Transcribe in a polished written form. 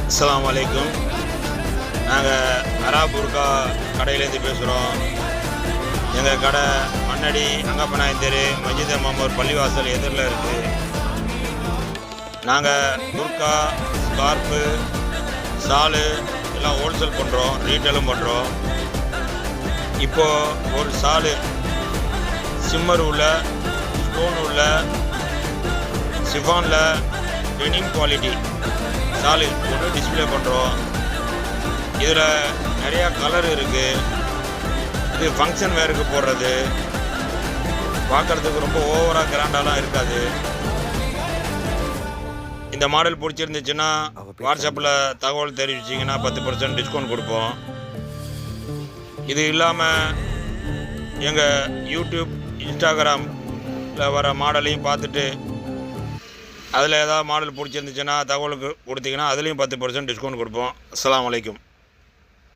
அஸ்ஸலாமு அலைக்கும். நாங்கள் அரா புர்கா கடையிலேருந்து பேசுகிறோம். எங்கள் கடை மண்ணடி அங்கப்பநாயன் தெரு மஜித் மாமூர் பள்ளிவாசல் எதிரில் இருக்குது. நாங்கள் புர்கா, ஸ்கார்ஃபு, ஷாலு எல்லாம் ஹோல்சேல் பண்ணுறோம், ரீட்டெயிலும் பண்ணுறோம். இப்போது ஒரு ஷாலு சிம்மர் உள்ள, ஸ்டோன் உள்ள, சிஃபானில் டெனிம் குவாலிட்டி ஷாலு ஒன்று டிஸ்பிளே பண்ணுறோம். இதில் நிறையா கலர் இருக்குது. இது ஃபங்க்ஷன் வேருக்கு போடுறது, பார்க்குறதுக்கு ரொம்ப ஓவராக கிராண்டாலாம் இருக்காது. இந்த மாடல் பிடிச்சிருந்துச்சுன்னா வாட்ஸ்அப்பில் தகவல் தெரிவிச்சிங்கன்னா 10% டிஸ்கவுண்ட் கொடுப்போம். இது இல்லாமல் எங்கள் யூடியூப், இன்ஸ்டாகிராமில் வர மாடலையும் பார்த்துட்டு அதில் ஏதாவது மாடல் பிடிச்சிருந்துச்சுன்னா தகவலுக்கு கொடுத்தீங்கன்னா அதுலேயும் 10% டிஸ்கவுண்ட் கொடுப்போம். அஸ்ஸலாமு அலைக்கும்.